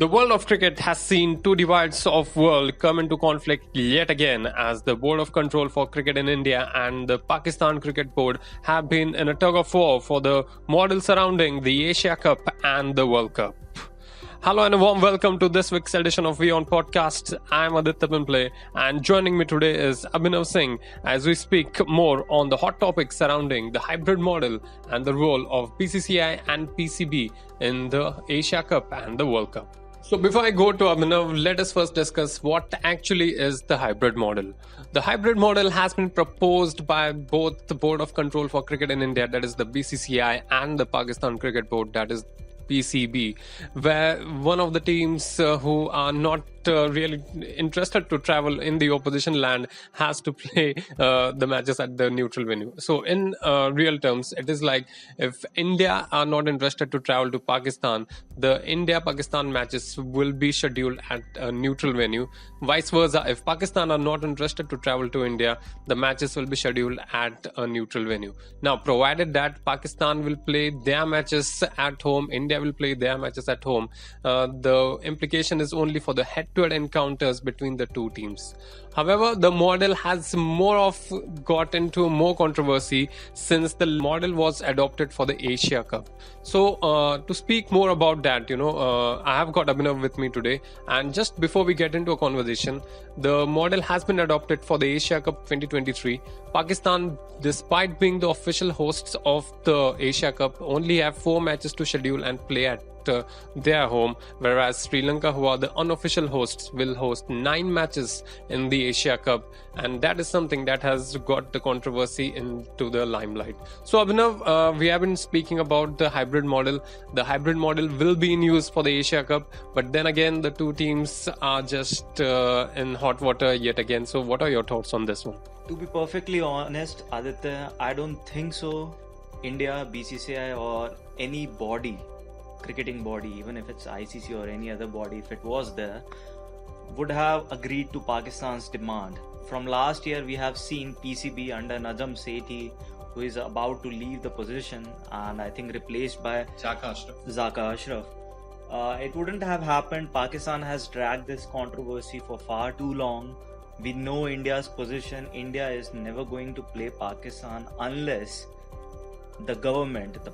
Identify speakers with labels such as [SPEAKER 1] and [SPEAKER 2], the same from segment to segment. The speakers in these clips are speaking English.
[SPEAKER 1] The world of cricket has seen two divides of world come into conflict yet again, as the Board of Control for Cricket in India and the Pakistan Cricket Board have been in a tug of war for the model surrounding the Asia Cup and the World Cup. Hello and a warm welcome to this week's edition of WION Podcast. I'm Aditya Pimple and joining me today is Abhinav Singh as we speak more on the hot topics surrounding the hybrid model and the role of BCCI and PCB in the Asia Cup and the World Cup. So before I go to Abhinav, let us first discuss what actually is the hybrid model. The hybrid model has been proposed by both the Board of Control for Cricket in India, that is the BCCI, and the Pakistan Cricket Board, that is PCB, where one of the teams who are not really interested to travel in the opposition land has to play the matches at the neutral venue. So in real terms, it is like if India are not interested to travel to Pakistan, the India-Pakistan matches will be scheduled at a neutral venue. Vice versa, if Pakistan are not interested to travel to India, the matches will be scheduled at a neutral venue. Now, provided that Pakistan will play their matches at home, India will play their matches at home, the implication is only for the head-to-head encounters between the two teams. However, the model has got into more controversy since the model was adopted for the Asia Cup. So to speak more about that, I have got Abhinav with me today. And just before we get into a conversation, the model has been adopted for the Asia Cup 2023. Pakistan, despite being the official hosts of the Asia Cup, only have 4 matches to schedule and play at their home, whereas Sri Lanka, who are the unofficial hosts, will host 9 matches in the Asia Cup, and that is something that has got the controversy into the limelight. So Abhinav, we have been speaking about the hybrid model. The hybrid model will be in use for the Asia Cup, but then again the two teams are just in hot water yet again. So what are your thoughts on this one?
[SPEAKER 2] To be perfectly honest, Aditya, I don't think so. India, BCCI or any body, cricketing body, even if it's ICC or any other body, if it was there, would have agreed to Pakistan's demand. From last year, we have seen PCB under Najam Sethi, who is about to leave the position and I think replaced by Zaka Ashraf. It wouldn't have happened. Pakistan has dragged this controversy for far too long. We know India's position. India is never going to play Pakistan unless the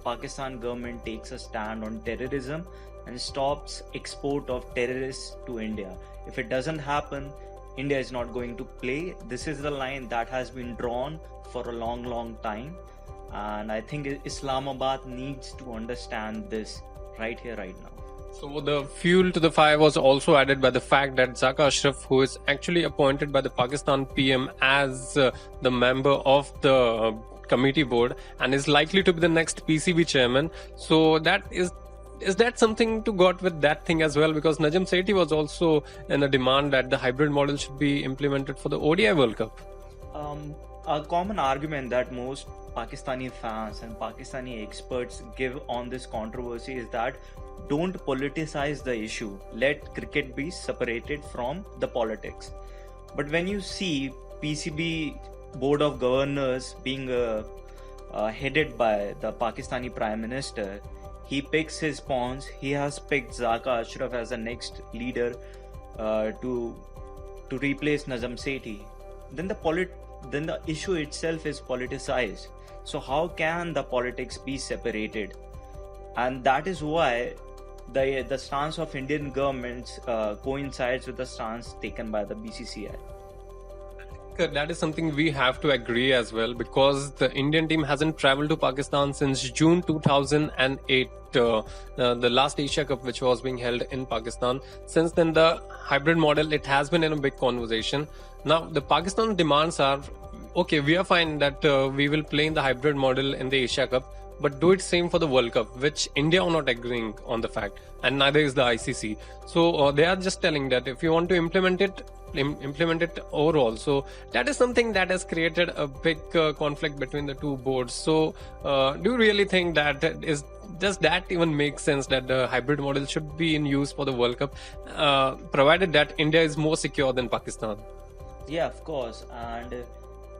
[SPEAKER 2] Pakistan government takes a stand on terrorism and stops export of terrorists to India. If it doesn't happen, India is not going to play. This is the line that has been drawn for a long time, and I think Islamabad needs to understand this right here, right now.
[SPEAKER 1] So the fuel to the fire was also added by the fact that Zaka Ashraf, who is actually appointed by the Pakistan PM as the member of the committee board and is likely to be the next PCB chairman. So that is that something to got with that thing as well? Because Najam Sethi was also in a demand that the hybrid model should be implemented for the ODI World Cup.
[SPEAKER 2] A common argument that most Pakistani fans and Pakistani experts give on this controversy is that don't politicize the issue. Let cricket be separated from the politics. But when you see PCB Board of Governors being headed by the Pakistani Prime Minister, he picks his pawns. He has picked Zaka Ashraf as the next leader to replace Najam Sethi. Then the issue itself is politicized. So how can the politics be separated? And that is why the stance of Indian governments coincides with the stance taken by the BCCI.
[SPEAKER 1] That is something we have to agree as well, because the Indian team hasn't traveled to Pakistan since June 2008, the last Asia Cup which was being held in Pakistan. Since then, the hybrid model, it has been in a big conversation. Now, the Pakistan demands are, okay, we are fine that we will play in the hybrid model in the Asia Cup, but do it same for the World Cup, which India are not agreeing on the fact, and neither is the ICC. So they are just telling that if you want to implement it overall. So that is something that has created a big conflict between the two boards. So do you really think that does that even make sense that the hybrid model should be in use for the World Cup, provided that India is more secure than Pakistan?
[SPEAKER 2] Yeah, of course. And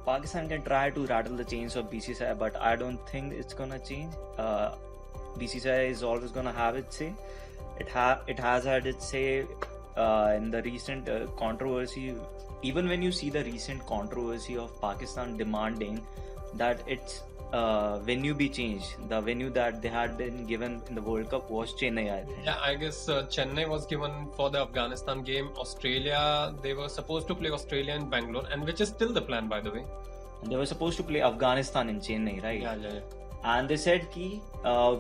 [SPEAKER 2] Pakistan can try to rattle the chains of BCCI, but I don't think it's gonna change. BCCI is always gonna have its say. it has had its say in the recent controversy. Even when you see the recent controversy of Pakistan demanding that its venue be changed, the venue that they had been given in the World Cup was Chennai, I think.
[SPEAKER 1] Yeah, I guess Chennai was given for the Afghanistan game. Australia, they were supposed to play Australia in Bangalore, and which is still the plan, by the way.
[SPEAKER 2] And they were supposed to play Afghanistan in Chennai, right?
[SPEAKER 1] Yeah.
[SPEAKER 2] And they said ki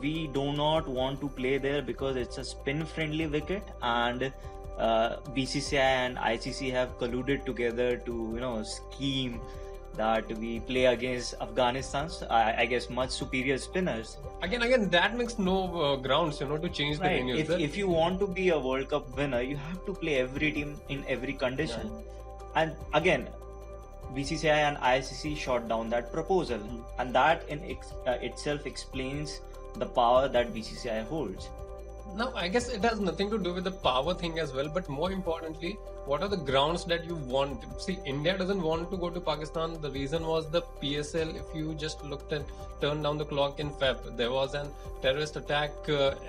[SPEAKER 2] we do not want to play there because it's a spin-friendly wicket, and BCCI and ICC have colluded together to scheme that we play against Afghanistan's I guess much superior spinners.
[SPEAKER 1] Again, that makes no grounds, to change the
[SPEAKER 2] Right.
[SPEAKER 1] venues.
[SPEAKER 2] If you want to be a World Cup winner, you have to play every team in every condition. And again, BCCI and ICC shot down that proposal, and that in itself explains the power that BCCI holds.
[SPEAKER 1] Now, I guess it has nothing to do with the power thing as well, but more importantly, what are the grounds that you want? See, India doesn't want to go to Pakistan. The reason was the PSL. If you just looked at, turned down the clock in Feb, there was an terrorist attack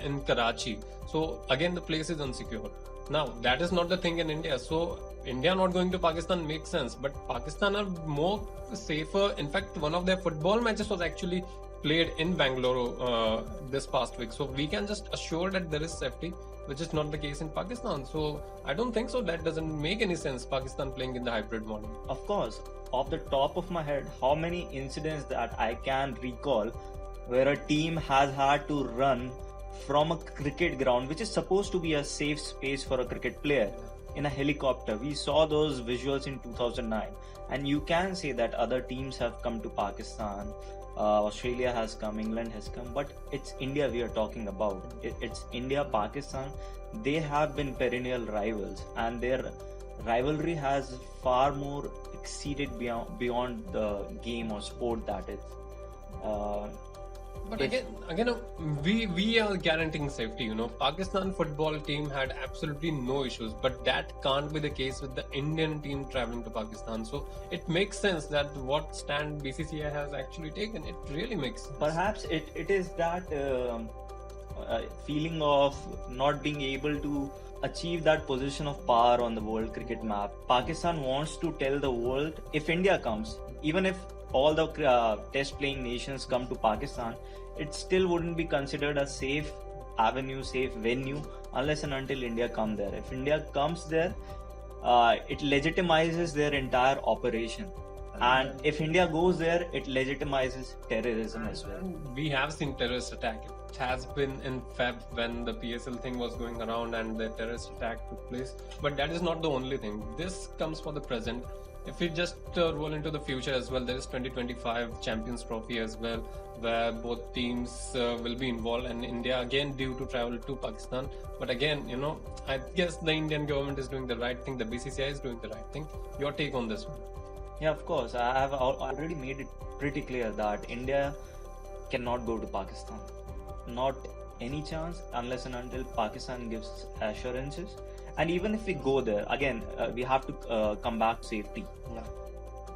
[SPEAKER 1] in Karachi. So again, the place is unsecure. Now, that is not the thing in India. So India not going to Pakistan makes sense, but Pakistan are more safer. In fact, one of their football matches was actually played in Bangalore this past week. So we can just assure that there is safety, which is not the case in Pakistan. So I don't think so. That doesn't make any sense, Pakistan playing in the hybrid model.
[SPEAKER 2] Of course, off the top of my head, how many incidents that I can recall where a team has had to run from a cricket ground, which is supposed to be a safe space for a cricket player, in a helicopter. We saw those visuals in 2009, and you can say that other teams have come to Pakistan. Australia has come, England has come, but it's India we are talking about. It's India, Pakistan. They have been perennial rivals, and their rivalry has far more exceeded beyond the game or sport that is.
[SPEAKER 1] But again, we are guaranteeing safety. Pakistan football team had absolutely no issues, but that can't be the case with the Indian team traveling to Pakistan. So it makes sense that what stand BCCI has actually taken. It really makes sense.
[SPEAKER 2] Perhaps it is that feeling of not being able to achieve that position of power on the world cricket map. Pakistan wants to tell the world, if India comes, even if all the test playing nations come to Pakistan, it still wouldn't be considered a safe avenue, safe venue, unless and until India come there. If India comes there, it legitimizes their entire operation. And if India goes there, it legitimizes terrorism as well.
[SPEAKER 1] We have seen terrorist attack. It has been in Feb when the PSL thing was going around and the terrorist attack took place. But that is not the only thing. This comes for the present. If we just roll into the future as well, there is 2025 Champions Trophy as well, where both teams will be involved, and India again due to travel to Pakistan. But again, I guess the Indian government is doing the right thing. The BCCI is doing the right thing. Your take on this one?
[SPEAKER 2] Yeah, of course. I have already made it pretty clear that India cannot go to Pakistan. Not any chance unless and until Pakistan gives assurances. And even if we go there, again, we have to come back to safety.
[SPEAKER 1] Yeah.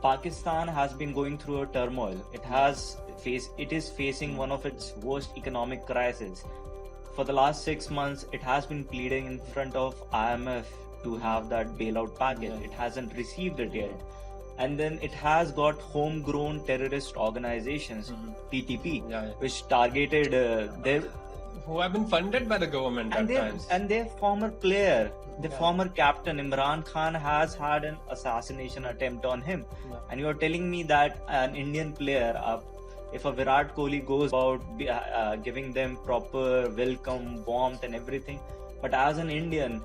[SPEAKER 2] Pakistan has been going through a turmoil. It is facing one of its worst economic crises. For the last 6 months, it has been pleading in front of IMF to have that bailout package. It hasn't received it yet. And then it has got homegrown terrorist organizations, TTP, which targeted their...
[SPEAKER 1] Who have been funded by the government at times.
[SPEAKER 2] And their former player, the former captain Imran Khan, has had an assassination attempt on him. And you are telling me that an Indian player, if a Virat Kohli goes about giving them proper welcome, warmth and everything, but as an Indian,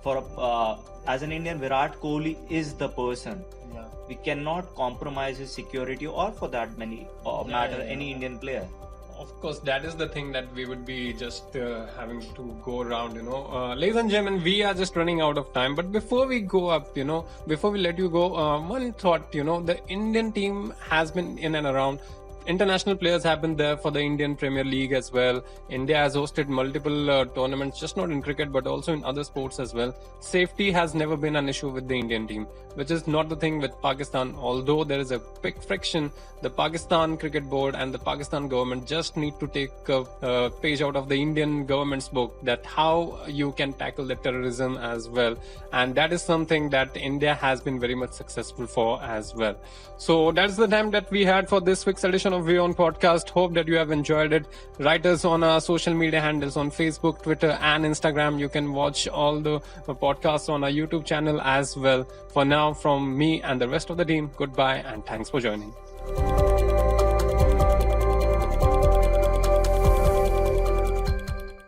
[SPEAKER 2] Virat Kohli is the person. We cannot compromise his security, or for that matter, any Indian player.
[SPEAKER 1] Of course, that is the thing that we would be just having to go around, Ladies and gentlemen, we are just running out of time. But before we go up, before we let you go, one thought, the Indian team has been in and around. international players have been there for the Indian Premier League as well. India has hosted multiple tournaments, just not in cricket but also in other sports as well. Safety has never been an issue with the Indian team, which is not the thing with Pakistan. Although there is a big friction, the Pakistan Cricket Board and the Pakistan government just need to take a page out of the Indian government's book, that how you can tackle the terrorism as well. And that is something that India has been very much successful for as well. So that's the time that we had for this week's edition of WION Podcast. Hope that you have enjoyed it. Write us on our social media handles on Facebook, Twitter and Instagram. You can watch all the podcasts on our YouTube channel as well. For now, from me and the rest of the team, goodbye and thanks for joining.